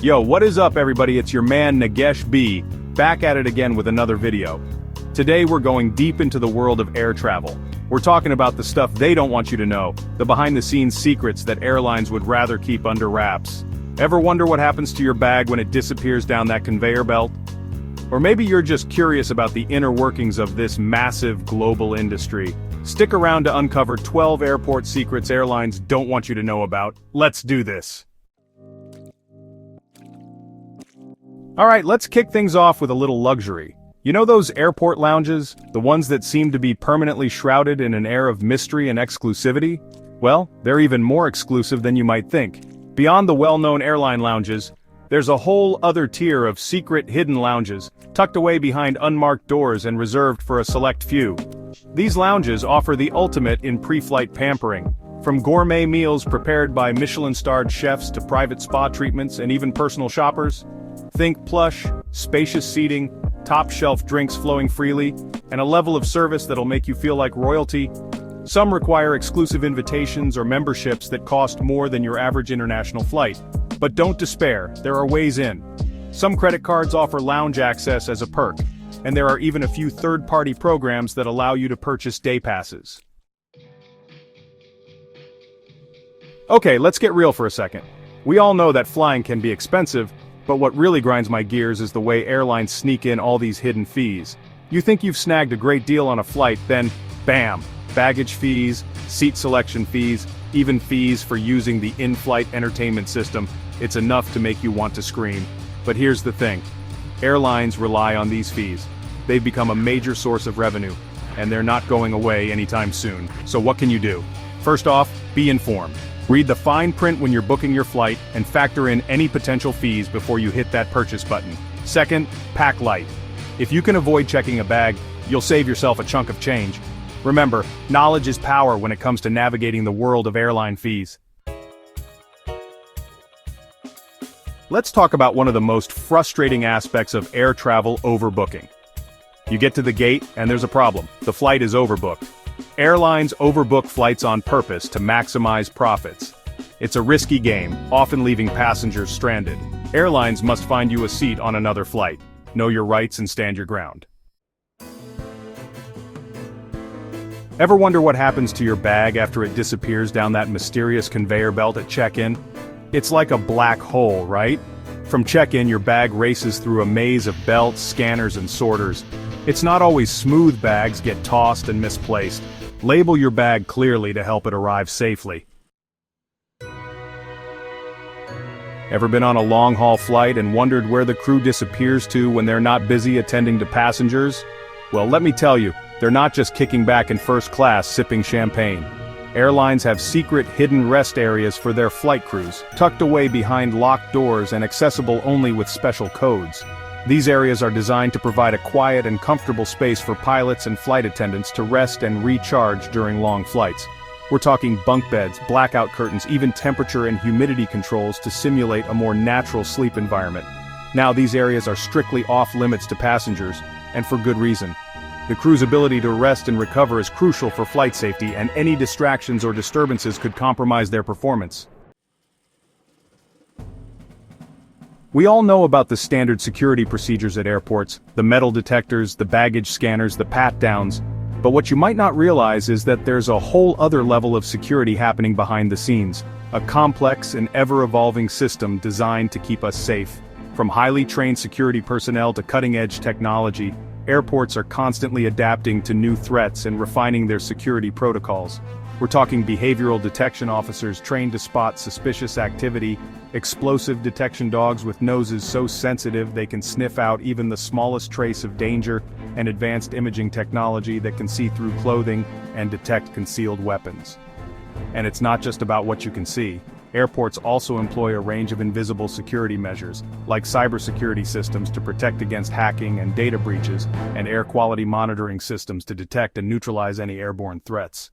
Yo, what is up everybody? It's your man Nagesh B, back at it again with another video. Today we're going deep into the world of air travel. We're talking about the stuff they don't want you to know, the behind-the-scenes secrets that airlines would rather keep under wraps. Ever wonder what happens to your bag when it disappears down that conveyor belt? Or maybe you're just curious about the inner workings of this massive global industry. Stick around to uncover 12 airport secrets airlines don't want you to know about. Let's do this. Alright, let's kick things off with a little luxury. You know those airport lounges, the ones that seem to be permanently shrouded in an air of mystery and exclusivity? Well, they're even more exclusive than you might think. Beyond the well-known airline lounges, there's a whole other tier of secret hidden lounges, tucked away behind unmarked doors and reserved for a select few. These lounges offer the ultimate in pre-flight pampering. From gourmet meals prepared by Michelin-starred chefs to private spa treatments and even personal shoppers. Think plush, spacious seating, top-shelf drinks flowing freely, and a level of service that'll make you feel like royalty. Some require exclusive invitations or memberships that cost more than your average international flight. But don't despair, there are ways in. Some credit cards offer lounge access as a perk, and there are even a few third-party programs that allow you to purchase day passes. Okay, let's get real for a second. We all know that flying can be expensive, but what really grinds my gears is the way airlines sneak in all these hidden fees. You think you've snagged a great deal on a flight, then, bam, baggage fees, seat selection fees, even fees for using the in-flight entertainment system. It's enough to make you want to scream. But here's the thing. Airlines rely on these fees. They've become a major source of revenue, and they're not going away anytime soon. So what can you do? First off, be informed. Read the fine print when you're booking your flight and factor in any potential fees before you hit that purchase button. Second, pack light. If you can avoid checking a bag, you'll save yourself a chunk of change. Remember, knowledge is power when it comes to navigating the world of airline fees. Let's talk about one of the most frustrating aspects of air travel: overbooking. You get to the gate, and there's a problem. The flight is overbooked. Airlines overbook flights on purpose to maximize profits. It's a risky game, often leaving passengers stranded. Airlines must find you a seat on another flight. Know your rights and stand your ground. Ever wonder what happens to your bag after it disappears down that mysterious conveyor belt at check-in? It's like a black hole, right? From check-in, your bag races through a maze of belts, scanners, and sorters. It's not always smooth. Bags get tossed and misplaced. Label your bag clearly to help it arrive safely. Ever been on a long-haul flight and wondered where the crew disappears to when they're not busy attending to passengers? Well, let me tell you, they're not just kicking back in first class sipping champagne. Airlines have secret hidden rest areas for their flight crews, tucked away behind locked doors and accessible only with special codes. These areas are designed to provide a quiet and comfortable space for pilots and flight attendants to rest and recharge during long flights. We're talking bunk beds, blackout curtains, even temperature and humidity controls to simulate a more natural sleep environment. Now these areas are strictly off-limits to passengers, and for good reason. The crew's ability to rest and recover is crucial for flight safety, and any distractions or disturbances could compromise their performance. We all know about the standard security procedures at airports, the metal detectors, the baggage scanners, the pat-downs, but what you might not realize is that there's a whole other level of security happening behind the scenes, a complex and ever-evolving system designed to keep us safe. From highly trained security personnel to cutting-edge technology, airports are constantly adapting to new threats and refining their security protocols. We're talking behavioral detection officers trained to spot suspicious activity, explosive detection dogs with noses so sensitive they can sniff out even the smallest trace of danger, and advanced imaging technology that can see through clothing and detect concealed weapons. And it's not just about what you can see. Airports also employ a range of invisible security measures, like cybersecurity systems to protect against hacking and data breaches, and air quality monitoring systems to detect and neutralize any airborne threats.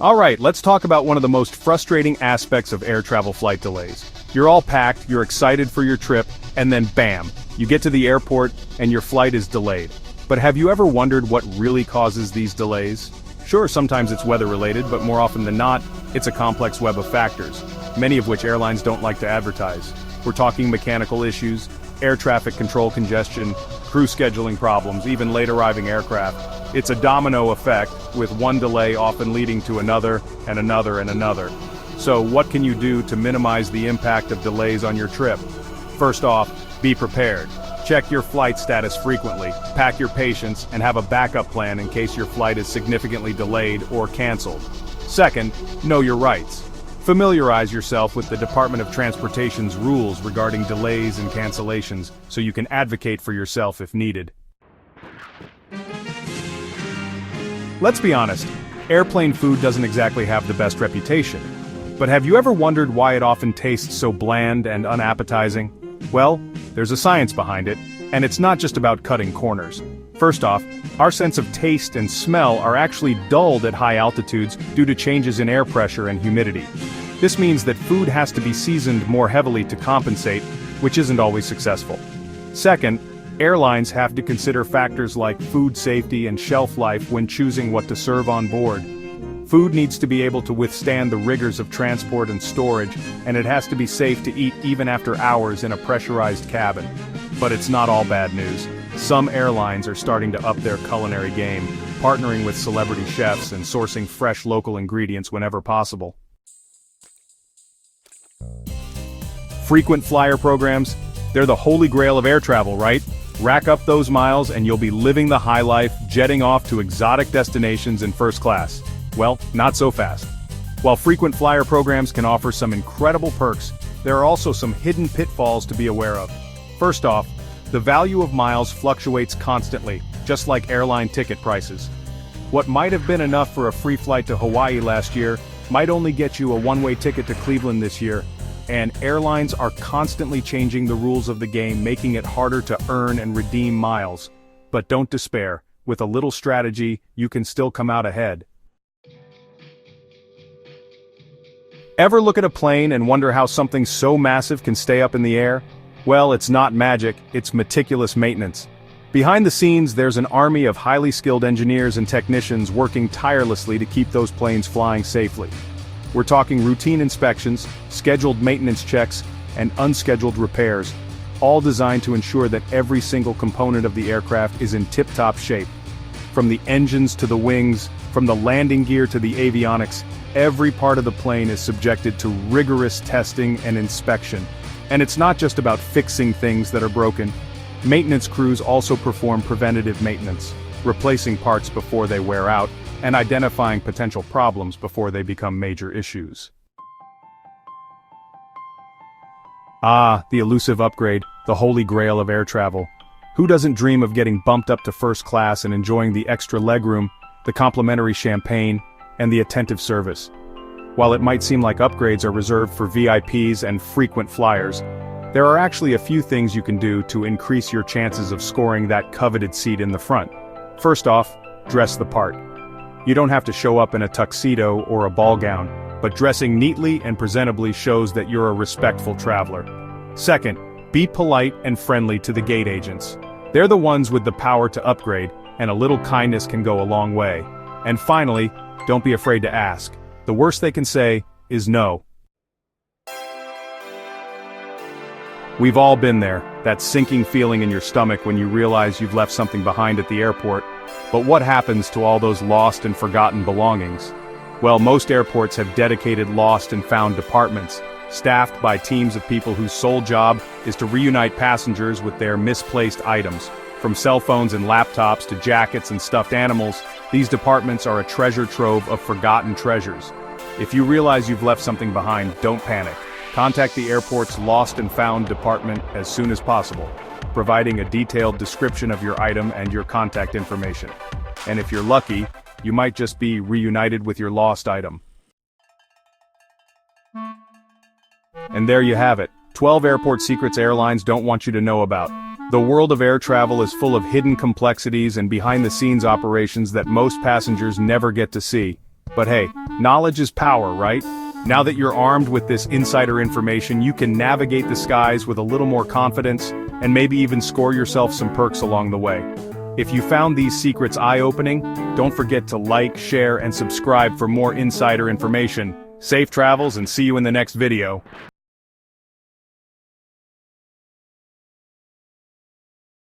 Alright, let's talk about one of the most frustrating aspects of air travel: flight delays. You're all packed, you're excited for your trip, and then bam, you get to the airport and your flight is delayed. But have you ever wondered what really causes these delays? Sure, sometimes it's weather-related, but more often than not, it's a complex web of factors. many of which airlines don't like to advertise. We're talking mechanical issues, air traffic control congestion, crew scheduling problems, even late arriving aircraft. It's a domino effect, with one delay often leading to another, and another, and another. So what can you do to minimize the impact of delays on your trip? First off, be prepared. Check your flight status frequently, pack your patience, and have a backup plan in case your flight is significantly delayed or canceled. Second, know your rights. Familiarize yourself with the Department of Transportation's rules regarding delays and cancellations, so you can advocate for yourself if needed. Let's be honest, airplane food doesn't exactly have the best reputation. But have you ever wondered why it often tastes so bland and unappetizing? Well, there's a science behind it, and it's not just about cutting corners. First off, our sense of taste and smell are actually dulled at high altitudes due to changes in air pressure and humidity. This means that food has to be seasoned more heavily to compensate, which isn't always successful. Second, airlines have to consider factors like food safety and shelf life when choosing what to serve on board. Food needs to be able to withstand the rigors of transport and storage, and it has to be safe to eat even after hours in a pressurized cabin. But it's not all bad news. Some airlines are starting to up their culinary game, partnering with celebrity chefs and sourcing fresh local ingredients whenever possible. Frequent flyer programs, they're the holy grail of air travel, right? Rack up those miles and you'll be living the high life, jetting off to exotic destinations in first class. Well, not so fast. While frequent flyer programs can offer some incredible perks, there are also some hidden pitfalls to be aware of. First off, the value of miles fluctuates constantly, just like airline ticket prices. What might have been enough for a free flight to Hawaii last year might only get you a one-way ticket to Cleveland this year, and airlines are constantly changing the rules of the game, making it harder to earn and redeem miles. But don't despair. With a little strategy, you can still come out ahead. Ever look at a plane and wonder how something so massive can stay up in the air? Well, it's not magic, it's meticulous maintenance. Behind the scenes, there's an army of highly skilled engineers and technicians working tirelessly to keep those planes flying safely. We're talking routine inspections, scheduled maintenance checks, and unscheduled repairs, all designed to ensure that every single component of the aircraft is in tip-top shape. From the engines to the wings, from the landing gear to the avionics, every part of the plane is subjected to rigorous testing and inspection. And it's not just about fixing things that are broken. Maintenance crews also perform preventative maintenance, replacing parts before they wear out, and identifying potential problems before they become major issues. Ah, the elusive upgrade, the holy grail of air travel. Who doesn't dream of getting bumped up to first class and enjoying the extra legroom, the complimentary champagne, and the attentive service? While it might seem like upgrades are reserved for VIPs and frequent flyers, there are actually a few things you can do to increase your chances of scoring that coveted seat in the front. First off, dress the part. You don't have to show up in a tuxedo or a ball gown, but dressing neatly and presentably shows that you're a respectful traveler. Second, be polite and friendly to the gate agents. They're the ones with the power to upgrade, and a little kindness can go a long way. And finally, don't be afraid to ask. The worst they can say is no. We've all been there, that sinking feeling in your stomach when you realize you've left something behind at the airport. But what happens to all those lost and forgotten belongings? Well, most airports have dedicated lost and found departments, staffed by teams of people whose sole job is to reunite passengers with their misplaced items. From cell phones and laptops to jackets and stuffed animals, these departments are a treasure trove of forgotten treasures. If you realize you've left something behind, don't panic. Contact the airport's Lost and Found department as soon as possible, providing a detailed description of your item and your contact information. And if you're lucky, you might just be reunited with your lost item. And there you have it, 12 airport secrets airlines don't want you to know about. The world of air travel is full of hidden complexities and behind-the-scenes operations that most passengers never get to see. But hey, knowledge is power, right? Now that you're armed with this insider information, you can navigate the skies with a little more confidence, and maybe even score yourself some perks along the way. If you found these secrets eye-opening, don't forget to like, share, and subscribe for more insider information. Safe travels and see you in the next video.